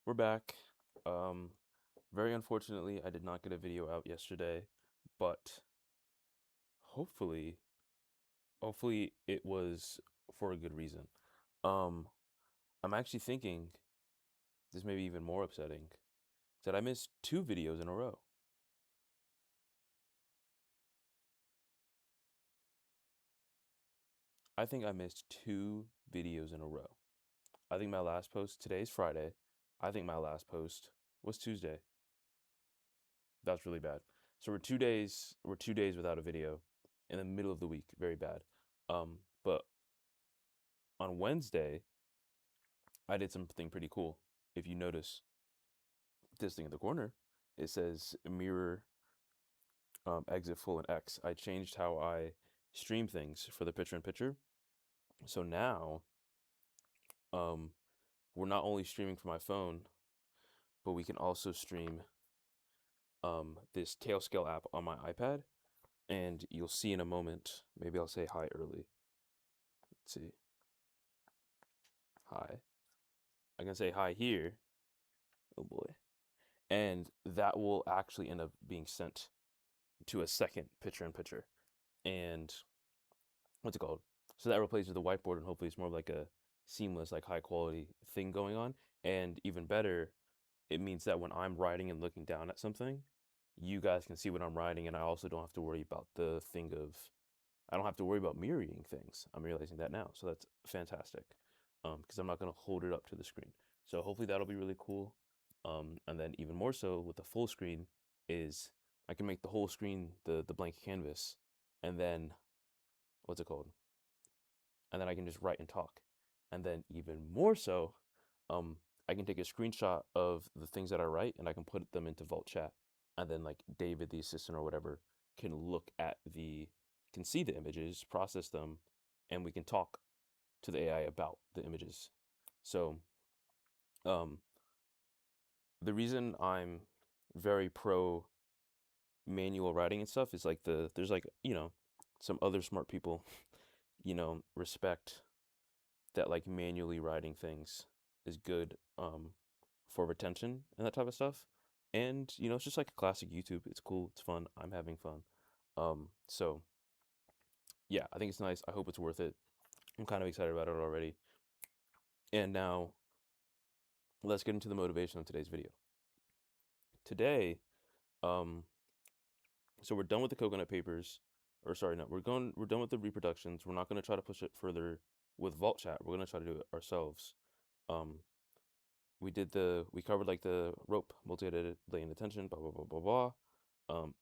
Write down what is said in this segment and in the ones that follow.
We're back. Um, Very unfortunately, I did not get a video out yesterday, but hopefully, hopefully it was for a good reason. Um, I'm actually thinking this may be even more upsetting that I missed two videos in a row. I think I missed two videos in a row. I think my last post today's Friday. I think my last post was Tuesday. That's really bad. So we're 2 days without a video in the middle of the week. Very bad. But on Wednesday, I did something pretty cool. If you notice this thing in the corner, it says mirror exit full and X. I changed how I stream things for the picture in picture. So now um, we're not only streaming from my phone, but we can also stream this Tailscale app on my iPad. And you'll see in a moment, maybe I'll say hi early. Let's see. Hi. I can say hi here. Oh boy. And that will actually end up being sent to a second picture in picture. And what's it called? So that replaces the whiteboard, and hopefully it's more of like a seamless, like high quality thing going on. And even better, it means that when I'm writing and looking down at something, you guys can see what I'm writing, and I also don't have to worry about the thing of I don't have to worry about mirroring things. I'm realizing that now, so that's fantastic. Because I'm not gonna hold it up to the screen. So hopefully that'll be really cool. And then even more so with the full screen is I can make the whole screen the blank canvas, and then what's it called? And then I can just write and talk. And then even more so, I can take a screenshot of the things that I write and I can put them into Vault Chat. And then like David, the assistant or whatever, can look at can see the images, process them, and we can talk to the AI about the images. So, um, the reason I'm very pro manual writing and stuff is like there's like, some other smart people, respect that like manually writing things is good for retention and that type of stuff. And it's just like a classic YouTube. It's cool, it's fun. I'm having fun. So yeah, I think it's nice. I hope it's worth it. I'm kind of excited about it already. And now let's get into the motivation of today's video. Today, um, so we're done with the coconut papers, or sorry, no, we're done with the reproductions. We're not gonna try to push it further with Vault Chat. We're gonna try to do it ourselves. Um, we covered like the rope, multi-edited, laying attention, blah blah blah blah blah.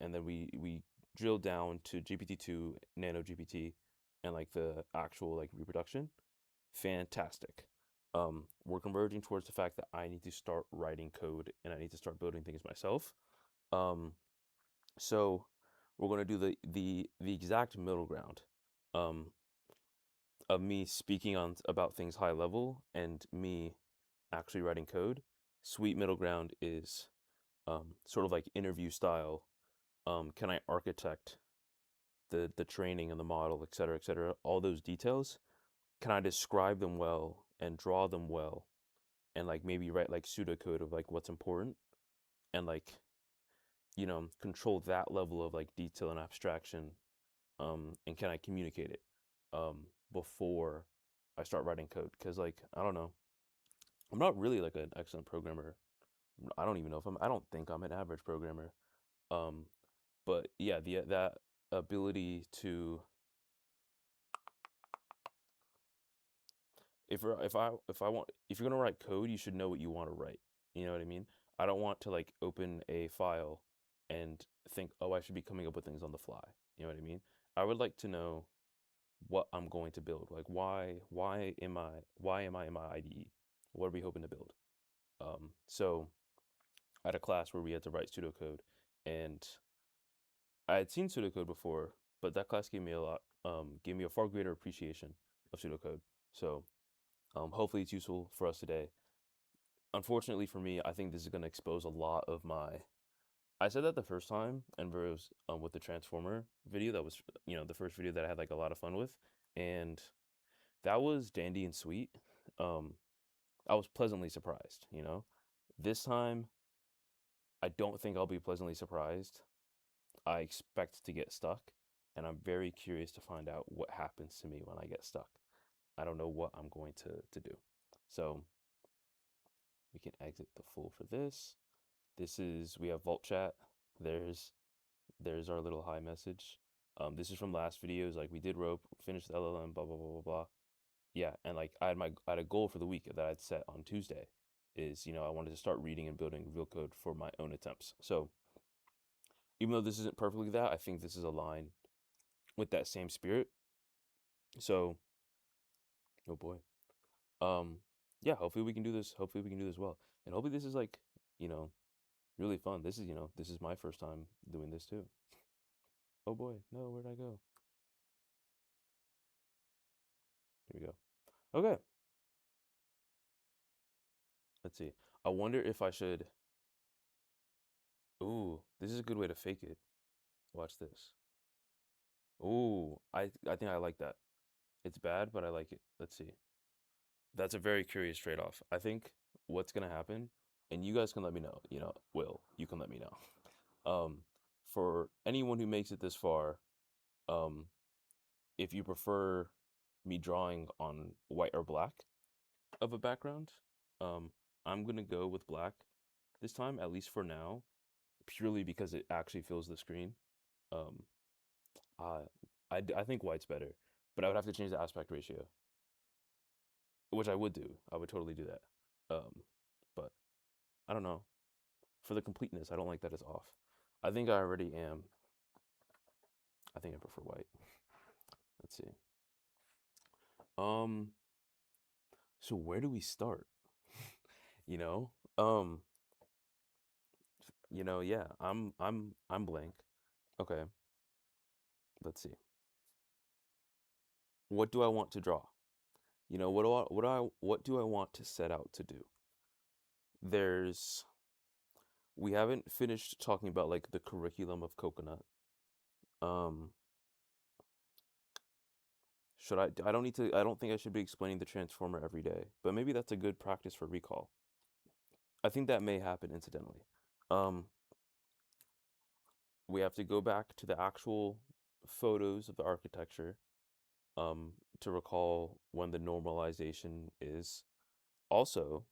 And then we drilled down to GPT-2, Nano GPT, and like the actual like reproduction. Fantastic. We're converging towards the fact that I need to start writing code and I need to start building things myself. Um, so we're gonna do the exact middle ground. Um, of me speaking on about things high level and me actually writing code. Sweet middle ground is sort of like interview style. Can I architect the training and the model, et cetera, all those details? Can I describe them well and draw them well and like maybe write like pseudocode of like what's important and like control that level of like detail and abstraction, and can I communicate it before I start writing code? Because like I don't know, I'm not really like an excellent programmer. I don't even know if I don't think I'm an average programmer. Um, but yeah, the that ability to if you're gonna write code, you should know what you want to write. You know what I mean? I don't want to like open a file and think, oh, I should be coming up with things on the fly. You know what I mean? I would like to know what I'm going to build. Like why am I in my IDE? What are we hoping to build? So I had a class where we had to write pseudocode, and I had seen pseudocode before, but that class gave me a far greater appreciation of pseudocode. So hopefully it's useful for us today. Unfortunately for me, I think this is going to expose a lot of my. I said that the first time, and it was with the Transformer video. That was the first video that I had like a lot of fun with, and that was dandy and sweet. Um, I was pleasantly surprised. This time, I don't think I'll be pleasantly surprised. I expect to get stuck, and I'm very curious to find out what happens to me when I get stuck. I don't know what I'm going to do. So we can exit the full for this. This is, we have Vault Chat. There's there's our little hi message. This is from last videos. Like we did rope, finished the LLM, blah blah blah blah blah. Yeah, and like I had a goal for the week that I'd set on Tuesday, is I wanted to start reading and building real code for my own attempts. So even though this isn't perfectly that, I think this is aligned with that same spirit. So oh boy, um, yeah. Hopefully we can do this. Hopefully we can do this well, and hopefully this is like you know really fun. This is this is my first time doing this too. Oh boy, no, where'd I go? Here we go. Okay, let's see. I wonder if I should. Ooh, this is a good way to fake it. Watch this. Ooh, I think I like that. It's bad, but I like it. Let's see. That's a very curious trade-off. I think what's gonna happen, and you guys can let me know. Will, you can let me know. For anyone who makes it this far, um, if you prefer me drawing on white or black of a background, um, I'm gonna go with black this time, at least for now, purely because it actually fills the screen. Um, uh, I think white's better, but I would have to change the aspect ratio, which I would do. I would totally do that. But I don't know. For the completeness, I don't like that it's off. I think I already am. I think I prefer white. Let's see. Um, so where do we start? you know? Um, yeah, I'm blank. Okay, let's see. What do I want to draw? What do I want to set out to do? There's we haven't finished talking about like the curriculum of Coconut. Um, should I don't need to I don't think I should be explaining the transformer every day, but maybe that's a good practice for recall. I think that may happen incidentally. Um, we have to go back to the actual photos of the architecture um, to recall when the normalization is. Also,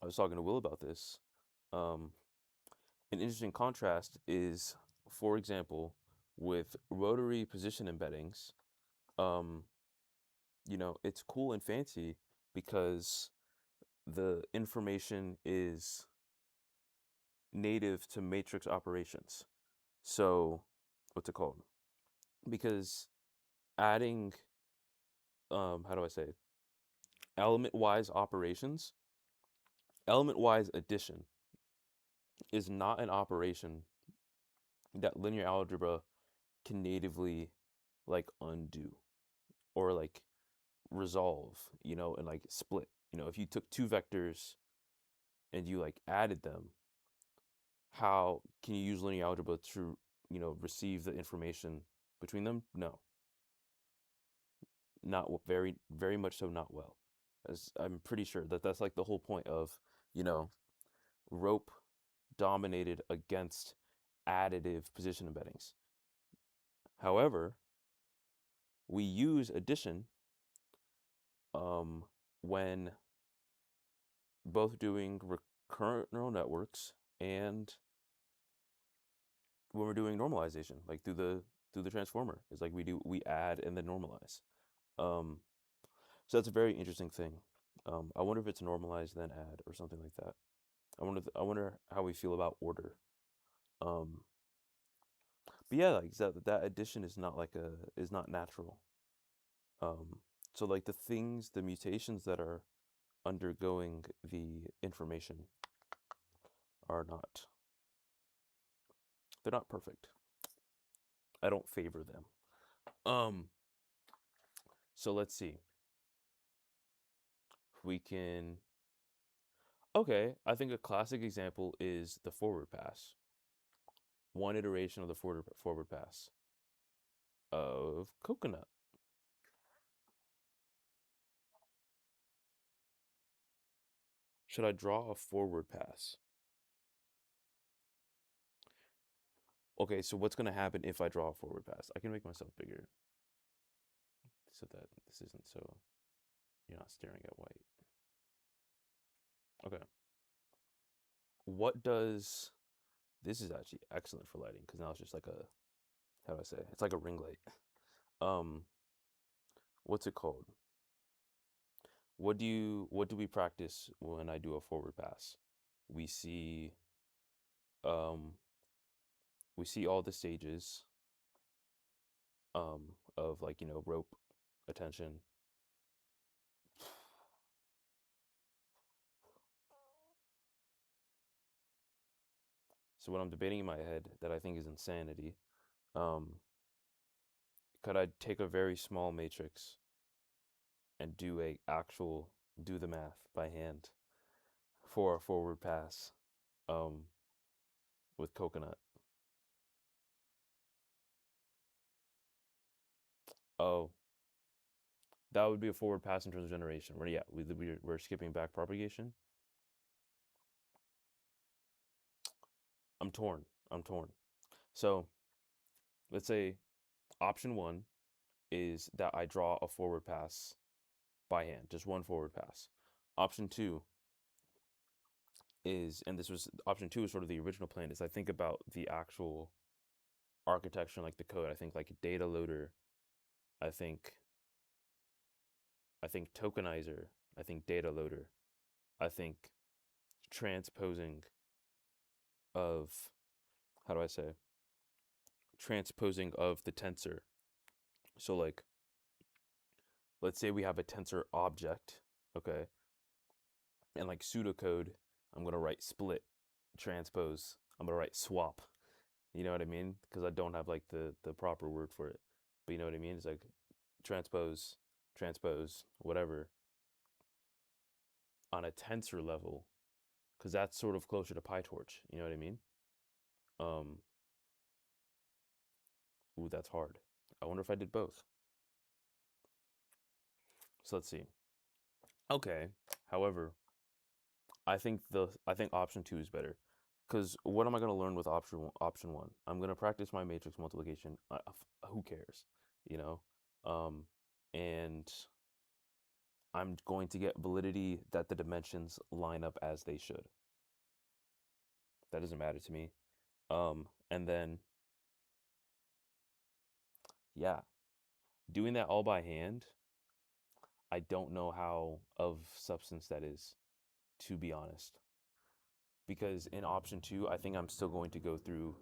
I was talking to Will about this. Um, an interesting contrast is, for example, with rotary position embeddings, um, it's cool and fancy because the information is native to matrix operations. So, what's it called? Because adding, how do I say, element-wise operations, element-wise addition is not an operation that linear algebra can natively like undo or like resolve, and like split. If you took two vectors and you like added them, how can you use linear algebra to, receive the information between them? No, not very, very much so, not well. As I'm pretty sure that that's like the whole point of, you know, rope dominated against additive position embeddings. However, we use addition um, when both doing recurrent neural networks and when we're doing normalization, like through the transformer. It's like we add and then normalize. Um, so that's a very interesting thing. I wonder if it's normalize then add or something like that. I wonder how we feel about order. Um, but yeah, like that addition is not is not natural. Um, so like the mutations that are undergoing the information are not they're not perfect. I don't favor them. Um, so let's see. We can Okay, I think a classic example is the forward pass. One iteration of the forward pass of Coconut. should I draw a forward pass? Okay, so what's gonna happen if I draw a forward pass? I can make myself bigger so that this isn't so you're not staring at white. Okay. What does this is actually excellent for lighting because now it's just like a how do I say? It's like a ring light. Um, what's it called? What do we practice when I do a forward pass? We see um we see all the stages of like, rope, attention. So what I'm debating in my head that I think is insanity, um, could I take a very small matrix and do the math by hand for a forward pass um with coconut? Oh, that would be a forward pass in terms of generation. Yeah, we're skipping back propagation. I'm torn. I'm torn. So let's say option one is that I draw a forward pass by hand, just one forward pass. Option two is, and this was option two is sort of the original plan, is I think about the actual architecture, like the code. I think like data loader. I think I think tokenizer. I think data loader. I think transposing of how do I say transposing of the tensor. So like let's say we have a tensor object, okay, and like pseudocode, I'm gonna write split, transpose. I'm gonna write swap. You know what I mean? Because I don't have like the proper word for it. But you know what I mean? It's like transpose, transpose, whatever on a tensor level, because that's sort of closer to PyTorch. You know what I mean? Um, ooh, that's hard. I wonder if I did both. So let's see. Okay. However, I think option two is better. Because what am I going to learn with option one? I'm going to practice my matrix multiplication. Who cares? You know? Um, and I'm going to get validity that the dimensions line up as they should. That doesn't matter to me. And then, yeah, doing that all by hand, I don't know how of substance that is, to be honest. Because in option two, I think I'm still going to go through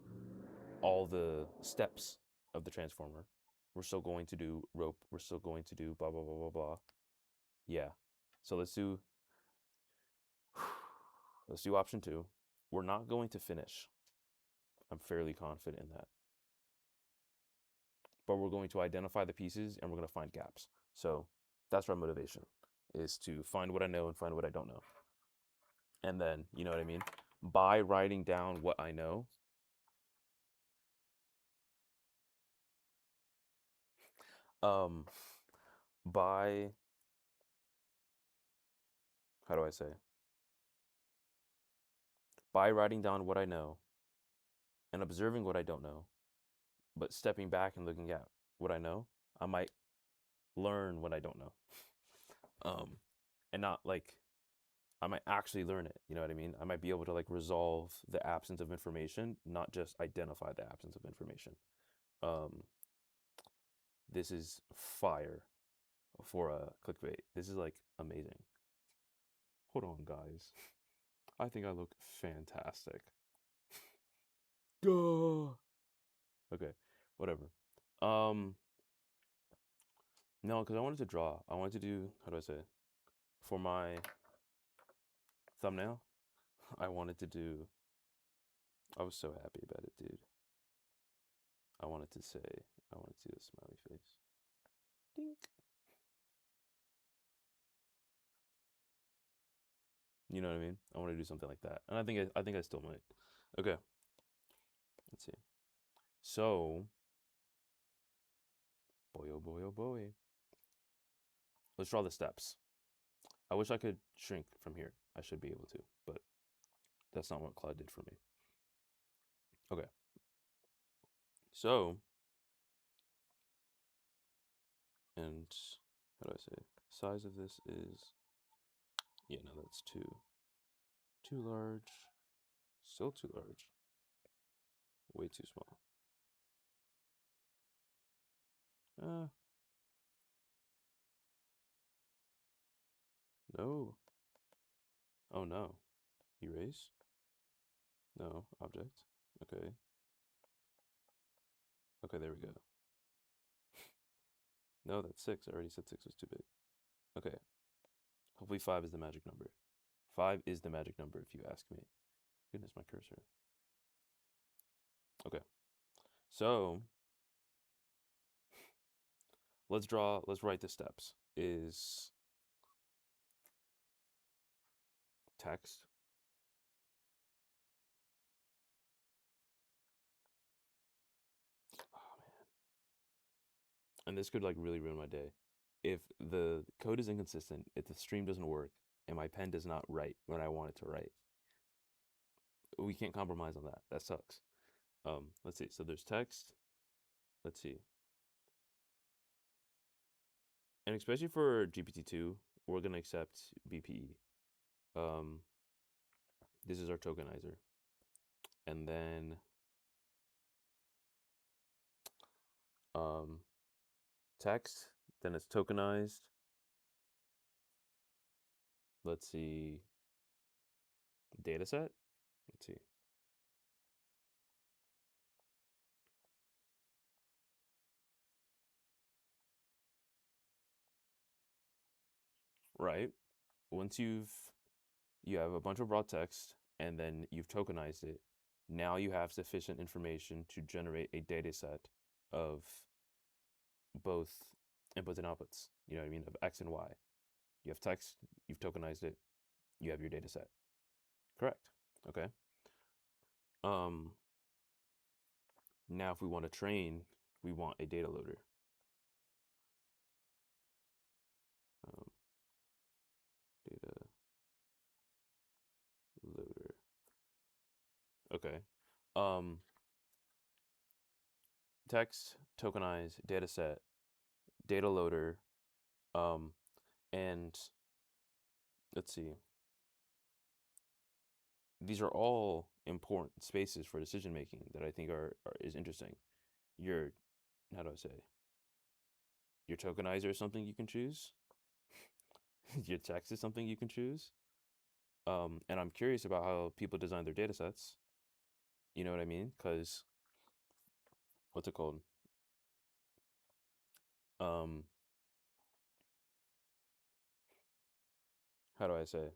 all the steps of the transformer. We're still going to do rope. We're still going to do blah, blah, blah, blah, blah. Yeah. So let's do option two. We're not going to finish. I'm fairly confident in that. But we're going to identify the pieces and we're going to find gaps. So that's our motivation is to find what I know and find what I don't know. And then, you know what I mean? By writing down what I know, um, by, how do I say? By writing down what I know and observing what I don't know, but stepping back and looking at what I know, I might learn what I don't know. Um, and not like I might actually learn it. You know what I mean? I might be able to like resolve the absence of information, not just identify the absence of information. Um, this is fire for a clickbait. This is like amazing. Hold on, guys. I think I look fantastic. Duh. Okay, whatever. Um, no, because I wanted to draw. I wanted to do, how do I say, it? For my thumbnail, I wanted to do, I was so happy about it, dude. I wanted to say, I wanted to do a smiley face. Dink. You know what I mean? I want to do something like that, and I think I still might. Okay, let's see. So, boy, oh boy, oh boy. Let's draw the steps. I wish I could shrink from here. I should be able to, but that's not what Claude did for me. Okay. So, and how do I say? Size of this is, yeah, no, that's too large. Still too large. Way too small. Uh, no. Oh no. Erase? No. Object. Okay. Okay, there we go. No, that's 6. I already said 6 was too big. Okay. Hopefully 5 is the magic number. 5 is the magic number if you ask me. Goodness, my cursor. Okay. So, let's write the steps. Is text. Oh man. And this could like really ruin my day. If the code is inconsistent, if the stream doesn't work, and my pen does not write when I want it to write, we can't compromise on that. That sucks. Let's see. So there's text. Let's see. And especially for GPT-2, we're gonna accept BPE. Um, this is our tokenizer. And then um, text, then it's tokenized. Let's see. Dataset. Let's see. Right. Once you have a bunch of raw text and then you've tokenized it, now you have sufficient information to generate a data set of both inputs and outputs. You know what I mean? Of X and Y. You have text, you've tokenized it, you have your data set. Correct. Okay. Um, Now if we want to train, we want a data loader. Um, Data loader. Okay. Um, Text, tokenize, data set, data loader, um, and let's see. These are all important spaces for decision making that I think is interesting. Your how do I say? Your tokenizer is something you can choose. Your text is something you can choose. And I'm curious about how people design their data sets. You know what I mean? Because what's it called? Um, how do I say?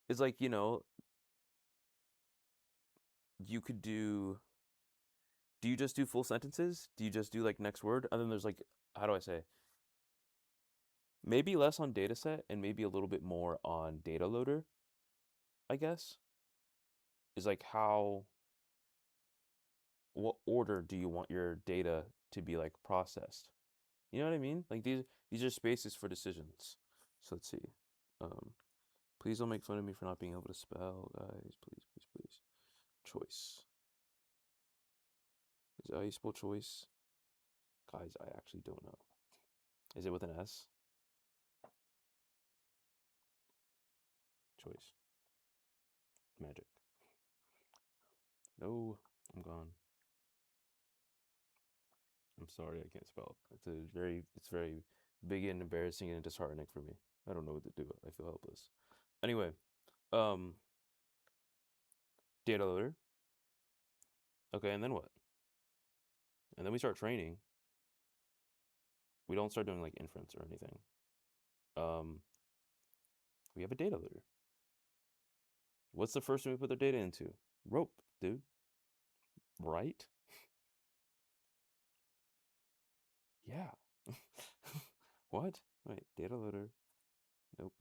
It's like, you could do you just do full sentences? Do you just do like next word? And then there's like, how do I say? Maybe less on data set and maybe a little bit more on data loader, I guess. Is like what order do you want your data to be like processed? You know what I mean? Like these are spaces for decisions. So let's see. Um, please don't make fun of me for not being able to spell, guys. Please, please, please. Choice. Is that how you spell choice? Guys, I actually don't know. Is it with an S? Choice. Magic. No, I'm gone. I'm sorry, I can't spell. It's very big and embarrassing and disheartening for me. I don't know what to do. I feel helpless. Anyway, um, data loader. Okay, and then what? And then we start training. We don't start doing like inference or anything. Um, we have a data loader. What's the first thing we put their data into? Rope, dude. Right? Yeah. What? Wait, data loader. Nope.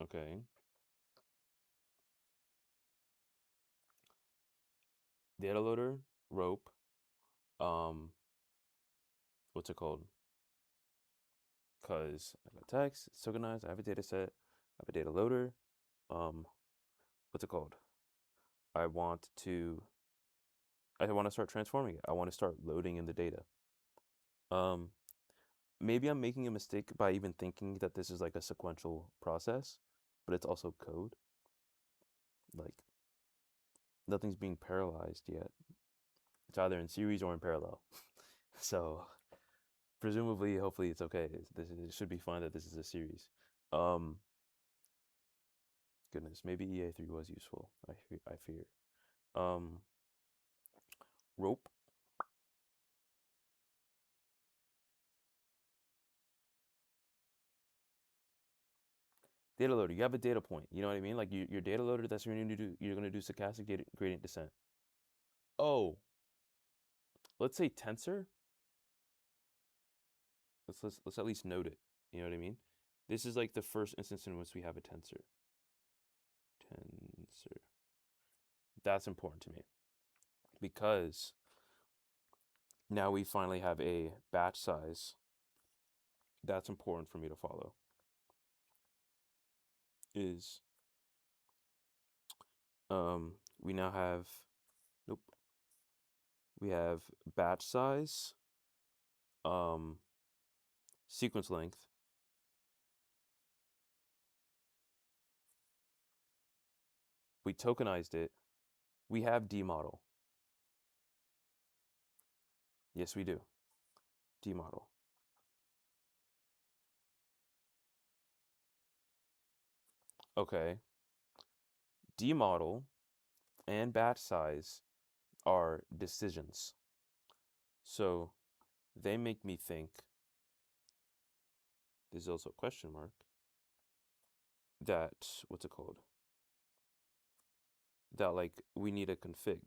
Okay. Data loader, rope, um, what's it called? Because I got text, it's tokenized, I have a data set, I have a data loader. Um, what's it called? I want to I want to start transforming it. I want to start loading in the data. Um, maybe I'm making a mistake by even thinking that this is like a sequential process, but it's also code. Like nothing's being parallelized yet. It's either in series or in parallel. So presumably, hopefully, it's okay. It should be fine that this is a series. Um, goodness, maybe EA3 was useful. I fear. Um, rope, data loader. You have a data point. You know what I mean? Like your data loader. That's what you're gonna do. You're gonna do stochastic data gradient descent. Oh, let's say tensor. Let's at least note it. You know what I mean? This is like the first instance in which we have a tensor. Tensor. That's important to me because now we finally have a batch size. That's important for me to follow. Is we now have nope. We have batch size, um, sequence length. We tokenized it. We have D model. Yes, we do. D model. Okay. D model and batch size are decisions. So they make me think, there's also a question mark, that, what's it called? That like we need a config.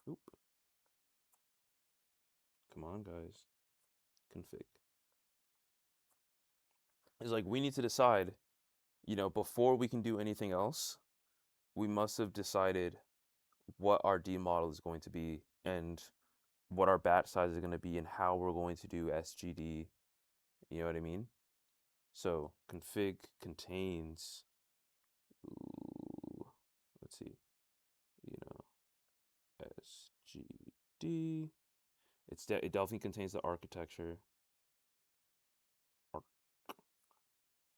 Oop. Come on, guys. Config. It's like we need to decide, before we can do anything else, we must have decided what our D model is going to be and what our batch size is going to be and how we're going to do SGD. You know what I mean? So config contains, ooh, let's see, SGD. It definitely contains the architecture.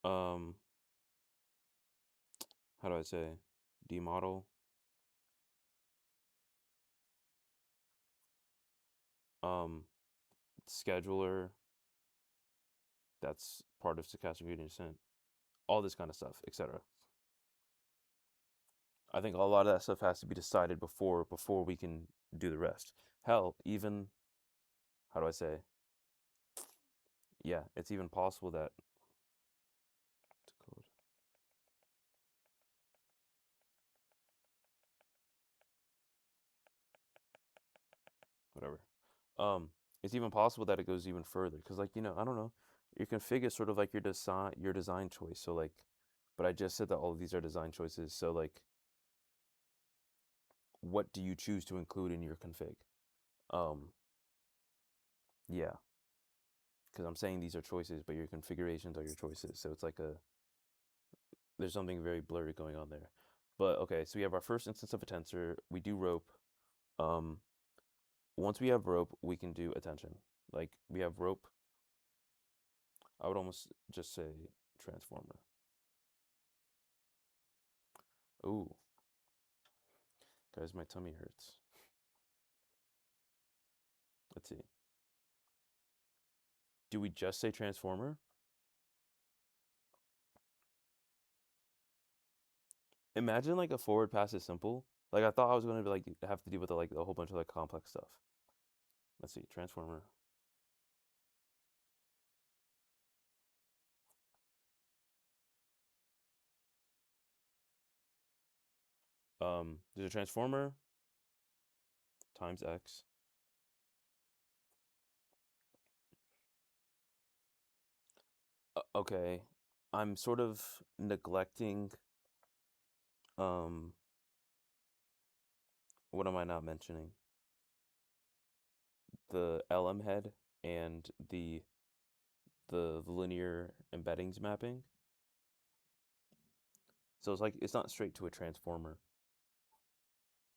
Um, how do I say? D model. Um, scheduler. That's part of stochastic gradient descent. All this kind of stuff, etc. I think a lot of that stuff has to be decided before we can do the rest. Hell, even how do I say? Yeah, it's even possible that whatever. Um, it's even possible that it goes even further because, like, I don't know, your config is sort of like your design choice. So like, but I just said that all of these are design choices. So like, what do you choose to include in your config? Um, yeah, because I'm saying these are choices, but your configurations are your choices. So it's like there's something very blurry going on there. But okay, so we have our first instance of a tensor. We do rope. Um, once we have rope, we can do attention. Like we have rope. I would almost just say transformer. Ooh, guys, my tummy hurts. Let's see. Do we just say transformer? Imagine like a forward pass is simple. Like I thought I was going to be like have to deal with like a whole bunch of like complex stuff. Let's see, transformer. There's a transformer times x. Okay, I'm sort of neglecting um What am I not mentioning? The LM head and the linear embeddings mapping. So it's not straight to a transformer.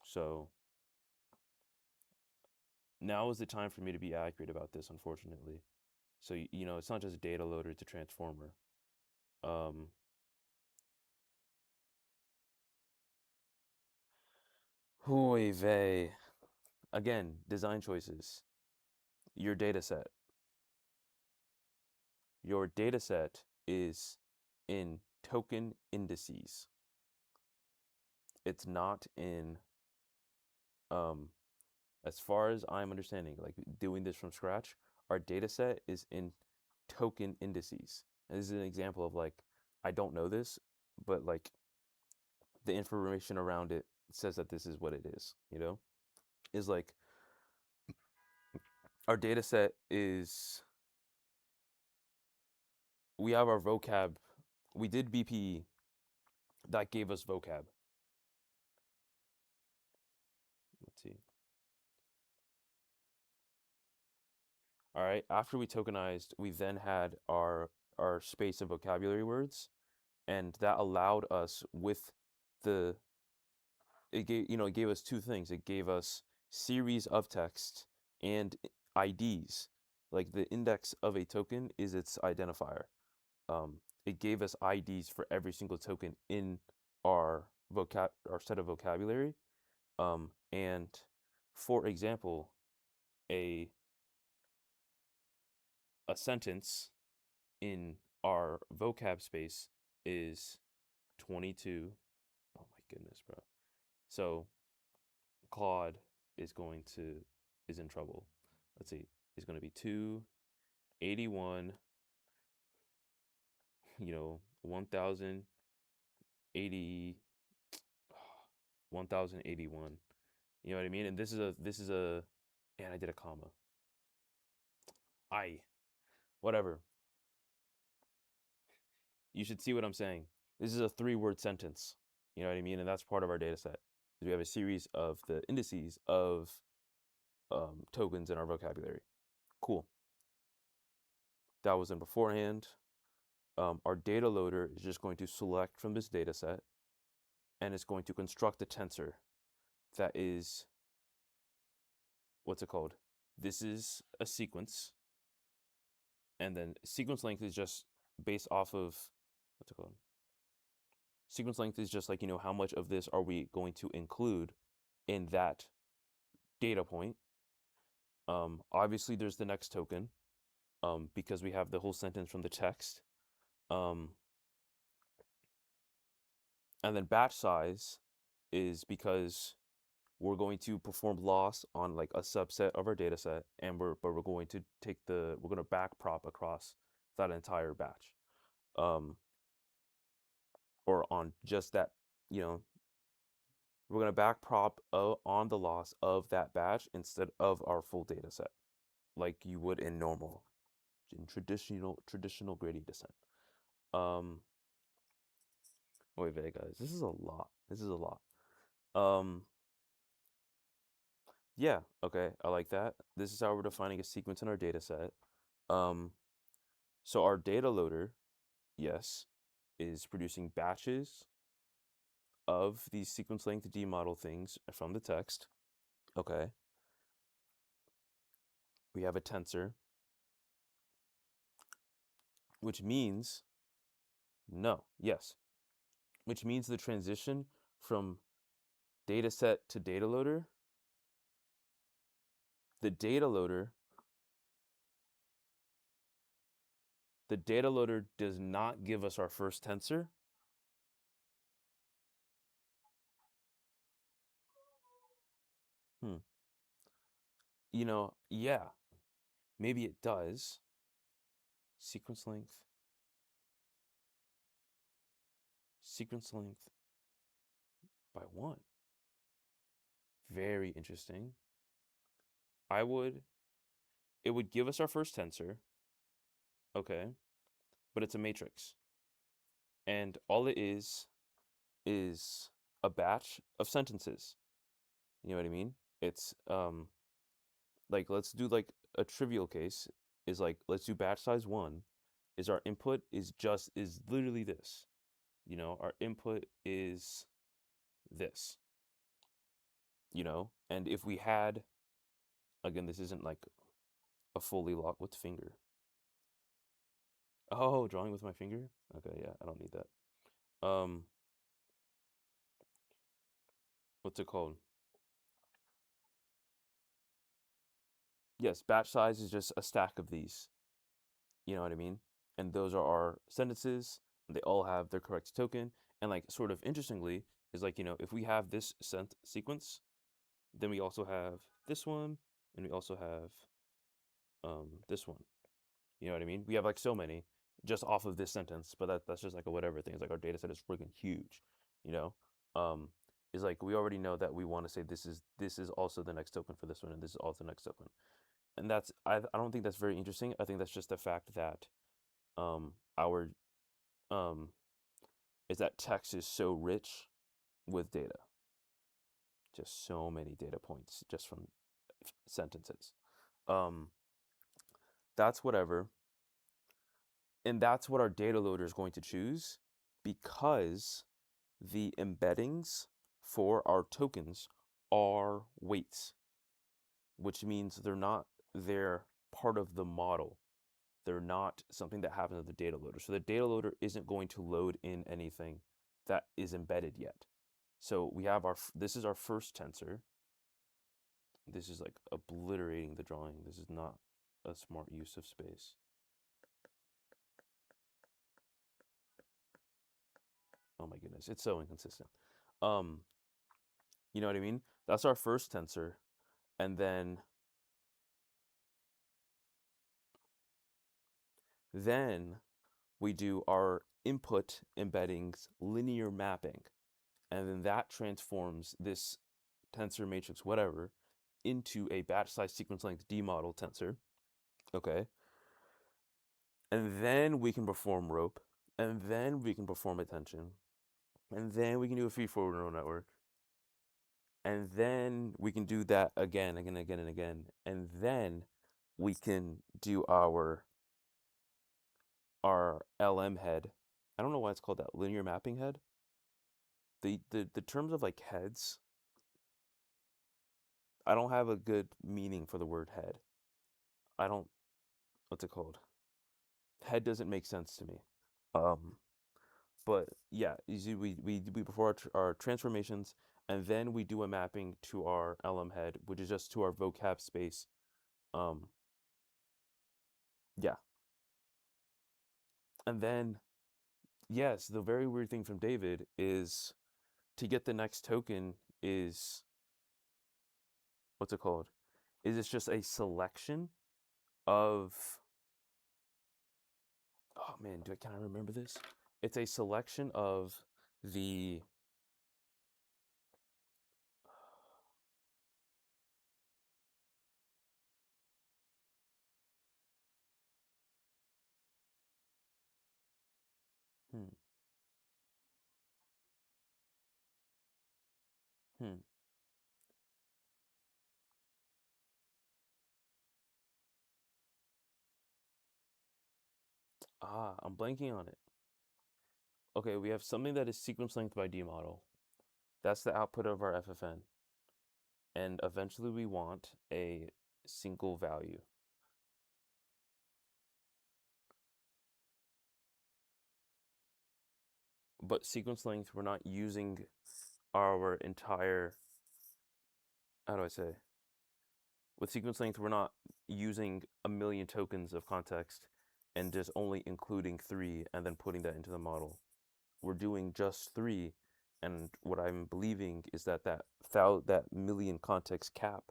So now is the time for me to be accurate about this, unfortunately. So it's not just a data loader, it's a transformer. Um, Hooey vey. Again, design choices. Your data set. Your data set is in token indices. It's not in, um, as far as I'm understanding, like doing this from scratch, our data set is in token indices. And this is an example of like, I don't know this, but like the information around it says that this is what it is, is like our data set is, we have our vocab, we did BPE, that gave us vocab. Let's see. All right. After we tokenized, we then had our space of vocabulary words, and that allowed us with the it gave us two things. It gave us series of text and IDs. Like the index of a token is its identifier. It gave us IDs for every single token in our set of vocabulary. And for example, a a sentence in our vocab space is 22. Oh my goodness, bro. So Claude is going to is in trouble. Let's see. He's going to be 281, 1080 1081. You know what I mean? And this is a and I did a comma. I whatever. You should see what I'm saying. This is a 3-word sentence. You know what I mean? And that's part of our data set. We have a series of the indices of tokens in our vocabulary. Cool. That was in beforehand. Our data loader is just going to select from this data set and it's going to construct a tensor that is, what's it called? This is a sequence. And then sequence length is just based off of, what's it called? Sequence length is just like, how much of this are we going to include in that data point. Obviously, there's the next token because we have the whole sentence from the text. Um, and then batch size is because we're going to perform loss on like a subset of our data set, and we're going to we're going to backprop across that entire batch, or on just that, you know, we're going to backprop on the loss of that batch instead of our full data set, like you would in traditional gradient descent. Wait, guys, this is a lot. This is a lot. Um, yeah, okay, I like that. This is how we're defining a sequence in our data set. Um, so our data loader, yes, is producing batches of these sequence length D model things from the text. Okay. We have a tensor, which means no, yes, which means the transition from data set to data loader, the data loader, the data loader does not give us our first tensor. Hmm. Yeah, maybe it does. Sequence length by 1. Very interesting. I would, it would give us our first tensor, okay, but it's a matrix. And all it is a batch of sentences. You know what I mean? It's like let's do like a trivial case is like let's do batch size 1 is our input is literally this. You know, our input is this, you know? And if we had again, this isn't like a fully locked with finger. Oh, drawing with my finger? Okay, yeah, I don't need that. What's it called? Yes, batch size is just a stack of these. You know what I mean? And those are our sentences. They all have their correct token. And like sort of interestingly, is like, you know, if we have this sent sequence, then we also have this one, and we also have this one. You know what I mean? We have like so many just off of this sentence, but that's just like a whatever thing. It's like our data set is freaking huge, you know? Um, is like we already know that we want to say this is also the next token for this one, and this is also the next token. And that's I don't think that's very interesting. I think that's just the fact that our um is that text is so rich with data, just so many data points just from sentences. Um, that's whatever, and that's what our data loader is going to choose because the embeddings for our tokens are weights, which means they're part of the model. They're not something that happens in the data loader. So the data loader isn't going to load in anything that is embedded yet. So we have this is our first tensor. This is like obliterating the drawing. This is not a smart use of space. Oh my goodness, it's so inconsistent. Um, you know what I mean? That's our first tensor, and then we do our input embeddings linear mapping, and then that transforms this tensor matrix whatever into a batch size sequence length D model tensor. Okay. And then we can perform rope, and then we can perform attention, and then we can do a feed forward neural network, and then we can do that again, again, again, and again, and then we can do our LM head. I don't know why it's called that linear mapping head. The terms of like heads, I don't have a good meaning for the word head. I don't what's it called? Head doesn't make sense to me. Um, but yeah, you see, we before our transformations, and then we do a mapping to our LM head, which is just to our vocab space. Um, yeah, and then yes, the very weird thing from David is to get the next token is what's it called? Is it's just a selection of oh man, can I remember this? It's a selection of the hmm, hmm. I'm blanking on it. Okay, we have something that is sequence length by D model. That's the output of our FFN. And eventually we want a single value. But sequence length, we're not using our entire, how do I say? With sequence length, we're not using a million tokens of context and just only including 3 and then putting that into the model. We're doing just 3, and what I'm believing is that that million context cap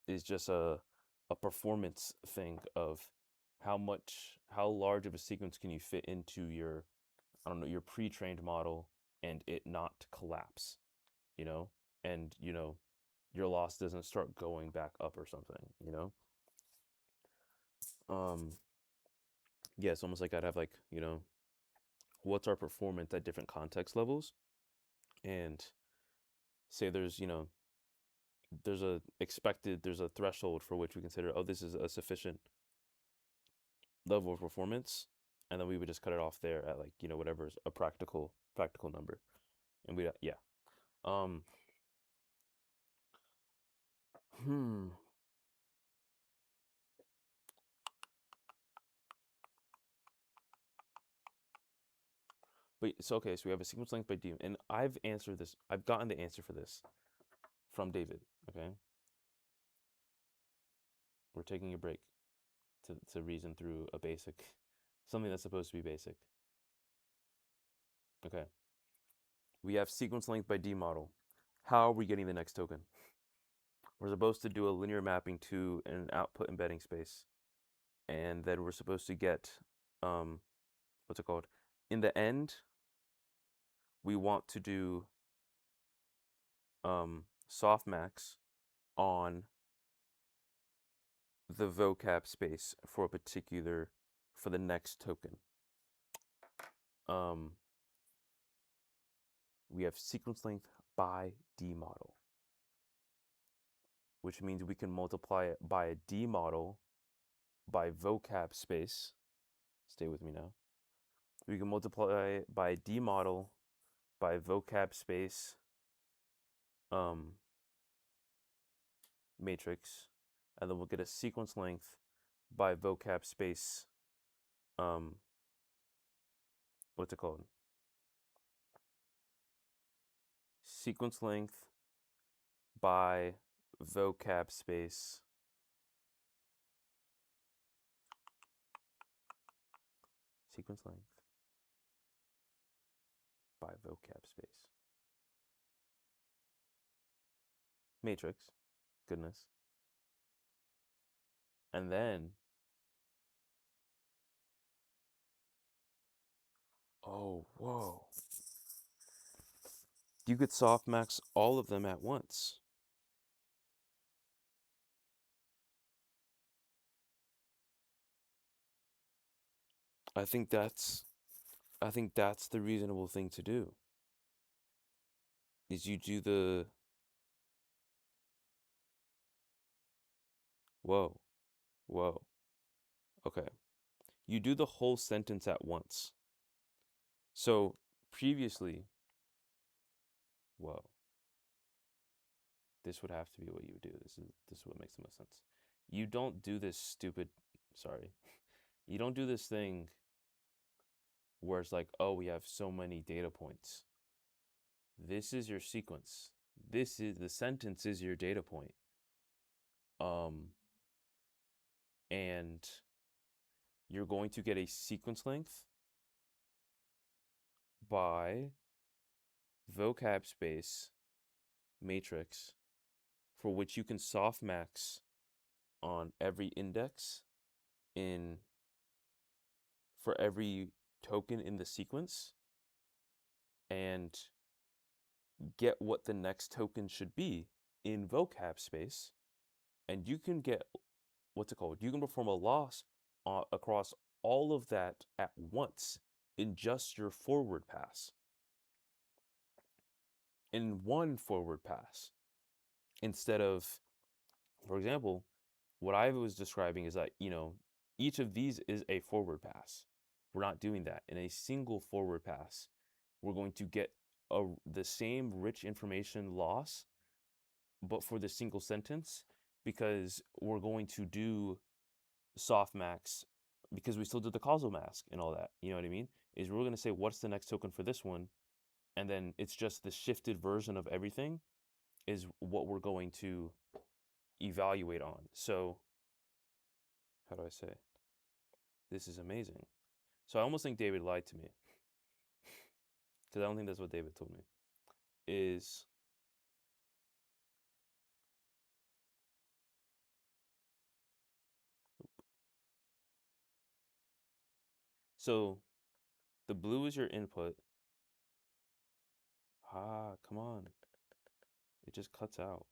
is just a performance thing of how large of a sequence can you fit into your I don't know your pre-trained model and it not collapse, you know, and your loss doesn't start going back up or something, you know. Um, yeah, it's almost like I'd have like what's our performance at different context levels, and say there's there's a threshold for which we consider, oh, this is a sufficient level of performance, and then we would just cut it off there at, like, whatever is a practical number, and we yeah. Um, hmm. But so okay, so we have a sequence length by D, and I've answered this. I've gotten the answer for this from David. Okay, we're taking a break to reason through a basic, something that's supposed to be basic. Okay, we have sequence length by D model. How are we getting the next token? We're supposed to do a linear mapping to an output embedding space, and then we're supposed to get, um, what's it called? In the end, we want to do softmax on the vocab space for a particular, for the next token. Um, we have sequence length by D model, which means we can multiply it by a D model by vocab space. Stay with me now. We can multiply it by a D model by vocab space matrix, and then we'll get a sequence length by vocab space what's it called? Sequence length by vocab space sequence length by vocab space matrix. Goodness. And then, oh, whoa. You could softmax all of them at once. I think that's I think that's the reasonable thing to do. Is you do the whoa, whoa. Okay. You do the whole sentence at once. So previously, whoa. This would have to be what you would do. This is what makes the most sense. You don't do this stupid, sorry. You don't do this thing where it's like, oh, we have so many data points. This is your sequence. This is the sentence is your data point. And you're going to get a sequence length by vocab space matrix for which you can softmax on every index in for every token in the sequence and get what the next token should be in vocab space, and you can get what's it called? You can perform a loss across all of that at once in just your forward pass. In one forward pass, instead of, for example, what I was describing is that, each of these is a forward pass. We're not doing that. In a single forward pass, we're going to get the same rich information loss, but for the single sentence, because we're going to do softmax, because we still did the causal mask and all that. You know what I mean? Is we're going to say, what's the next token for this one? And then it's just the shifted version of everything is what we're going to evaluate on. So, how do I say? This is amazing. So I almost think David lied to me, because I don't think that's what David told me. Is so the blue is your input. Ah, come on. It just cuts out.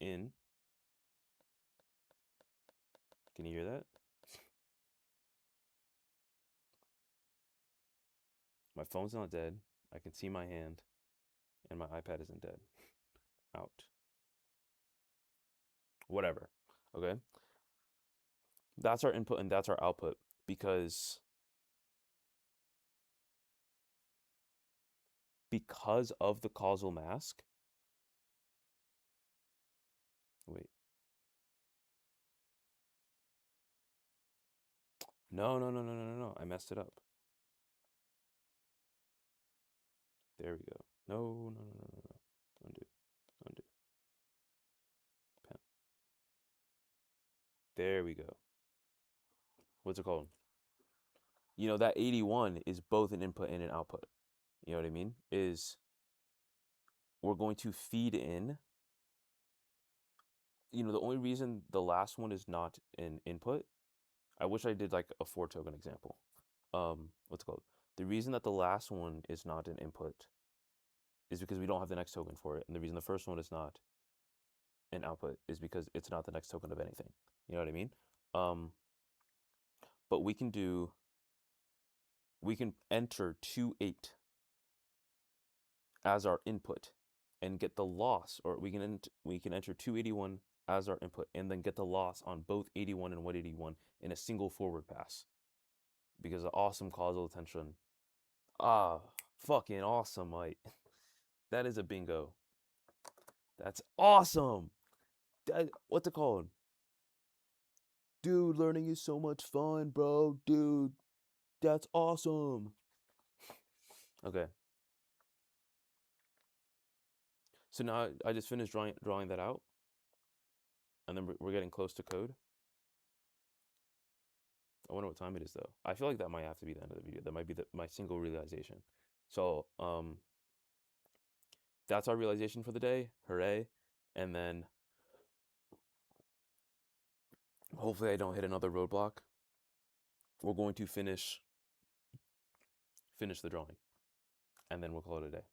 In. Can you hear that? My phone's not dead. I can see my hand, and my iPad isn't dead. Out. Whatever. Okay. That's our input and that's our output because of the causal mask. Wait. No. I messed it up. There we go. No. Undo. Undo. Pen. There we go. What's it called? That 81 is both an input and an output. You know what I mean? Is we're going to feed in. The only reason the last one is not an input, I wish I did like a 4 token example. What's it called? The reason that the last one is not an input is because we don't have the next token for it. And the reason the first one is not an output is because it's not the next token of anything. You know what I mean? Um, but we can enter 2-8 as our input and get the loss, or we can enter 281 as our input and then get the loss on both 81 and 181 in a single forward pass because of awesome causal attention. Fucking awesome, mate. That is a bingo. That's awesome. What's it called? Dude, learning is so much fun, bro. Dude, that's awesome. Okay. So now I just finished drawing that out, and then we're getting close to code. I wonder what time it is though. I feel like that might have to be the end of the video. That might be my single realization. So that's our realization for the day. Hooray! And then hopefully I don't hit another roadblock. We're going to finish the drawing, and then we'll call it a day.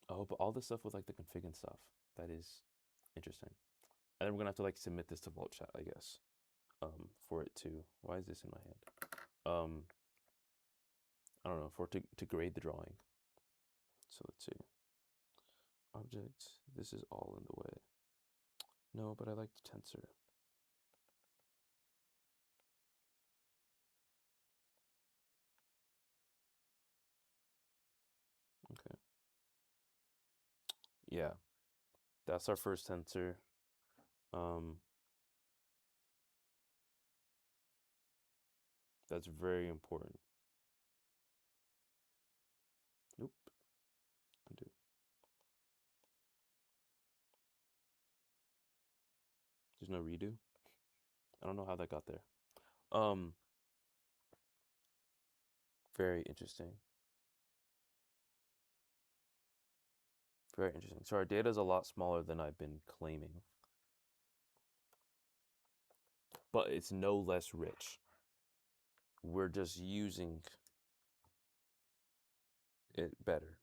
Oh, but all this stuff with like the config and stuff, that is interesting. And then we're gonna have to like submit this to Vault Chat, I guess, for it to. Why is this in my hand? I don't know, for it to grade the drawing. So let's see. Object. This is all in the way. No, but I like the tensor. Okay. Yeah, that's our first tensor. That's very important. Nope. Undo. There's no redo. I don't know how that got there. Very interesting. Very interesting. So our data is a lot smaller than I've been claiming, but it's no less rich. We're just using it better.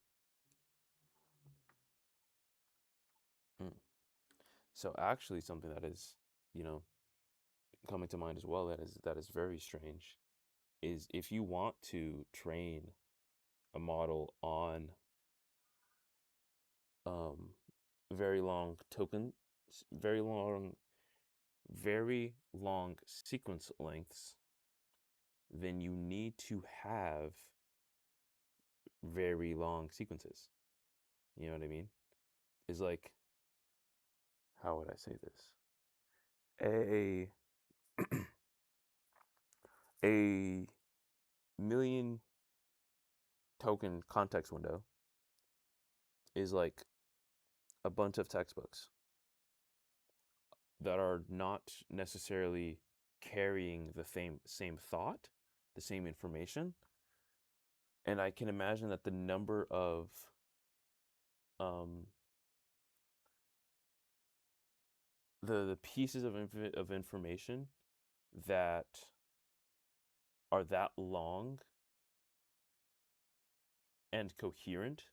So actually something that is, coming to mind as well that is very strange is if you want to train a model on very long token very long sequence lengths, then you need to have very long sequences. You know what I mean? Is like, how would I say this? A a million token context window is like a bunch of textbooks that are not necessarily carrying the same thought, the same information. And I can imagine that the number of um, the pieces of information that are that long and coherent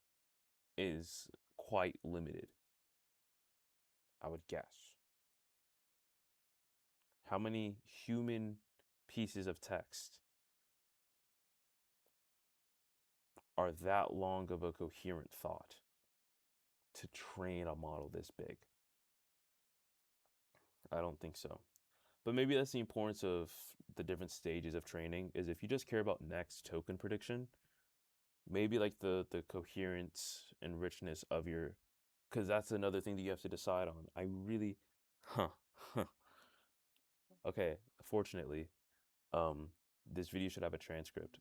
is quite limited, I would guess. How many human pieces of text are that long of a coherent thought to train a model this big. I don't think so. But maybe that's the importance of the different stages of training is if you just care about next token prediction, maybe like the coherence and richness of your, because that's another thing that you have to decide on. I really, huh, huh. Okay, fortunately, um, this video should have a transcript,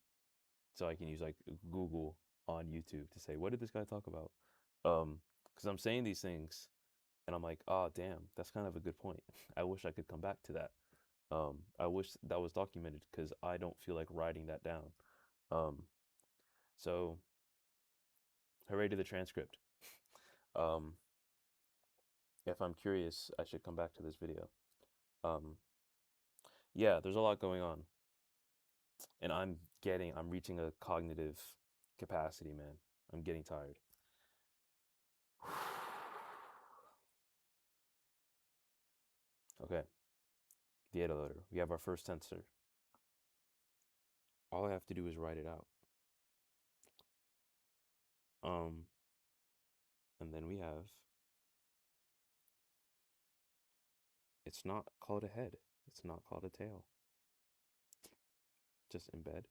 so I can use like Google on YouTube to say, what did this guy talk about? Because I'm saying these things and I'm like, oh damn, that's kind of a good point. I wish I could come back to that. I wish that was documented because I don't feel like writing that down. Um, so hooray to the transcript. Um, if I'm curious, I should come back to this video. Um, yeah, there's a lot going on, and I'm reaching a cognitive capacity, man. I'm getting tired. Okay, data loader. We have our first tensor. All I have to do is write it out. Um, and then we have, it's not called a head. It's not called a tail. Just embed.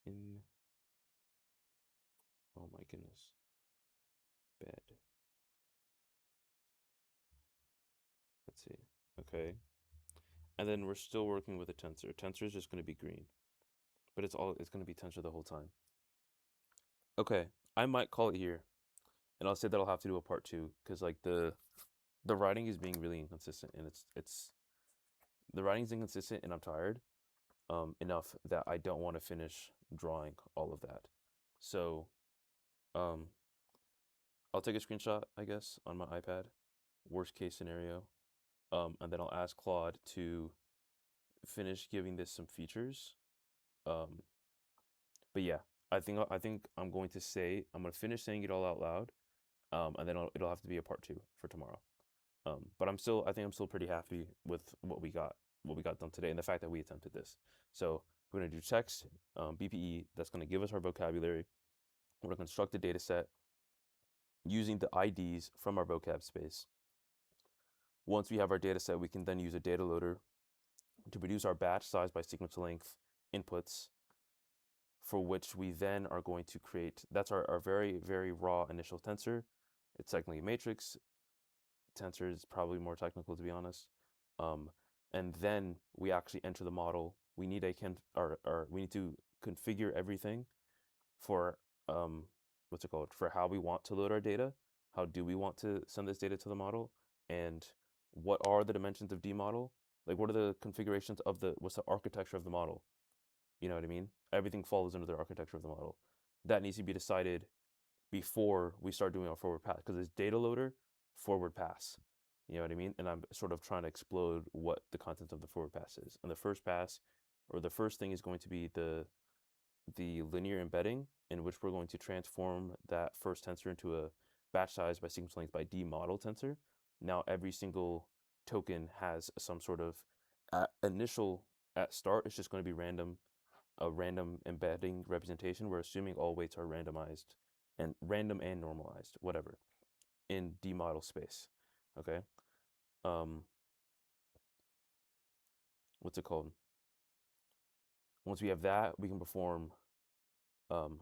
In, oh my goodness. Bed. Let's see. Okay. And then we're still working with a tensor. Tensor is just going to be green, but it's going to be tensor the whole time. Okay. I might call it here, and I'll say that I'll have to do a part two because like the writing is being really inconsistent, and it's the writing's inconsistent, and I'm tired enough that I don't want to finish drawing all of that. So um I'll take a screenshot, I guess, on my iPad. Worst case scenario. And then I'll ask Claude to finish giving this some features. Um, but yeah, I think I'm going to say I'm going to finish saying it all out loud. And then it'll have to be a part two for tomorrow. But I think I'm still pretty happy with what we got done today, and the fact that we attempted this. So we're going to do text, BPE. That's going to give us our vocabulary. We're going to construct a data set using the IDs from our vocab space. Once we have our data set, we can then use a data loader to produce our batch size by sequence length inputs, for which we then are going to create, that's our very, very raw initial tensor. It's technically a matrix. Tensor is probably more technical, to be honest. Um, and then we actually enter the model. We need we need to configure everything for what's it called? For how we want to load our data. How do we want to send this data to the model? And what are the dimensions of D model? Like what are the configurations of what's the architecture of the model? You know what I mean? Everything falls under the architecture of the model. That needs to be decided before we start doing our forward pass because it's data loader, forward pass. You know what I mean? And I'm sort of trying to explode what the content of the forward pass is. And the first pass, or the first thing is going to be the linear embedding in which we're going to transform that first tensor into a batch size by sequence length by D model tensor. Now every single token has some sort of initial at start, it's just going to be a random embedding representation. We're assuming all weights are randomized and random and normalized, whatever, in D model space. Okay. Um, what's it called? Once we have that, we can perform. I'm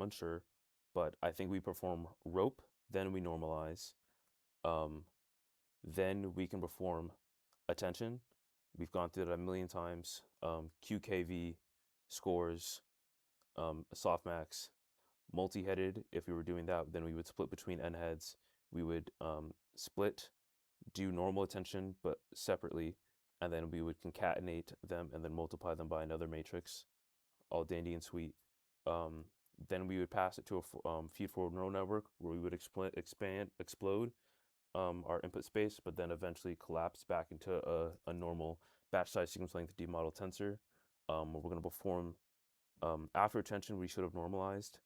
unsure, but I think we perform rope, then we normalize. Um, then we can perform attention. We've gone through that a million times. QKV scores, softmax, multi-headed. If we were doing that, then we would split between n heads. We would split, do normal attention, but separately, and then we would concatenate them and then multiply them by another matrix, all dandy and sweet. Um, then we would pass it to a feed-forward neural network where we would explode our input space, but then eventually collapse back into a normal batch size sequence length D model tensor. We're going to perform after attention, we should have normalized.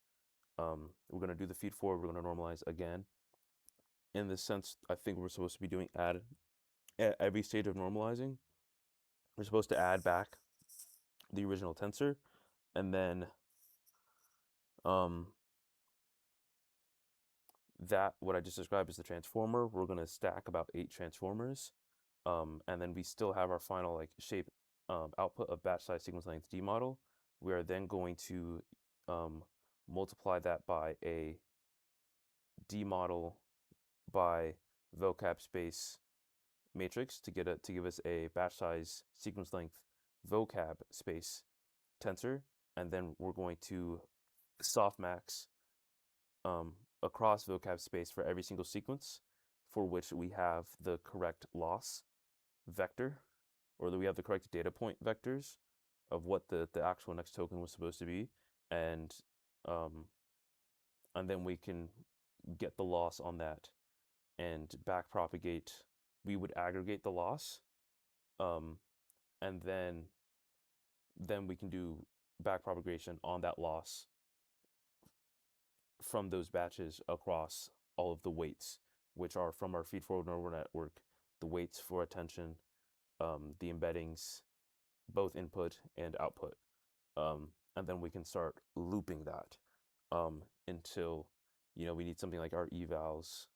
We're going to do the feed forward, we're going to normalize again. In this sense, I think we're supposed to be doing add at every stage of normalizing. We're supposed to add back the original tensor, And then um, that what I just described is the transformer. We're going to stack about 8 transformers. And then we still have our final like shape output of batch size sequence length D model. We are then going to multiply that by a D model by vocab space matrix to give us a batch size sequence length vocab space tensor, and then we're going to softmax um, across vocab space for every single sequence for which we have the correct loss vector, or that we have the correct data point vectors of what the actual next token was supposed to be, and um, and then we can get the loss on that and back propagate. We would aggregate the loss, um, and then we can do back propagation on that loss from those batches across all of the weights, which are from our feed-forward neural network, the weights for attention, the embeddings, both input and output. And then we can start looping that until, we need something like our evals,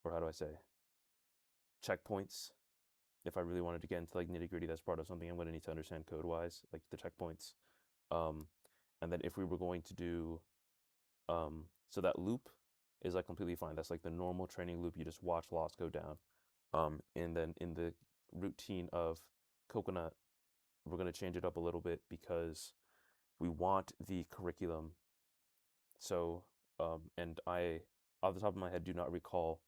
or how do I say, checkpoints. If I really wanted to get into like nitty gritty, that's part of something I'm going to need to understand code wise, like the checkpoints. Um, and then if we were going to do, so that loop is like completely fine. That's like the normal training loop. You just watch loss go down. And then in the routine of Coconut, we're going to change it up a little bit because we want the curriculum. So, and I, off the top of my head, do not recall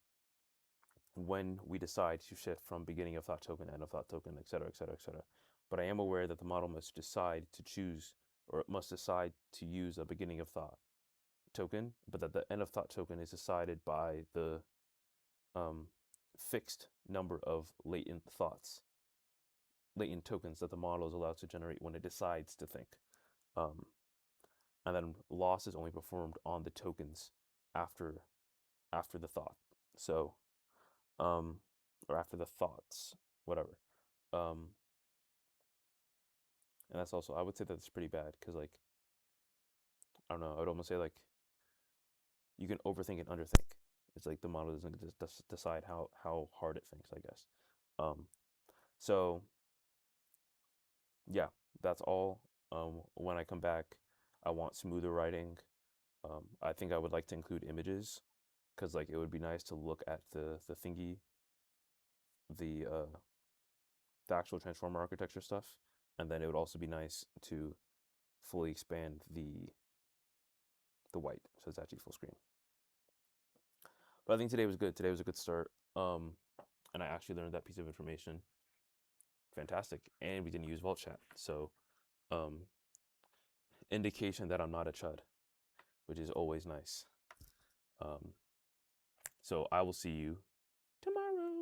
when we decide to shift from beginning of thought token, end of thought token, et cetera, et cetera, et cetera. But I am aware that the model must decide to choose, or it must decide to use a beginning of thought token, but that the end of thought token is decided by the um, fixed number of latent thoughts, latent tokens that the model is allowed to generate when it decides to think. Um, and then loss is only performed on the tokens after after the thought. So, or after the thoughts, whatever. Um, and that's also, I would say that's pretty bad because, like, I don't know, I would almost say like you can overthink and underthink. It's like the model doesn't just decide how hard it thinks, I guess. Um, so yeah, that's all. When I come back, I want smoother writing. I think I would like to include images because like it would be nice to look at the thingy, the actual transformer architecture stuff, and then it would also be nice to fully expand the white so it's actually full screen. But I think today was good. Today was a good start. And I actually learned that piece of information. Fantastic. And we didn't use Vault Chat. So, um, indication that I'm not a chud, which is always nice. Um, so I will see you tomorrow.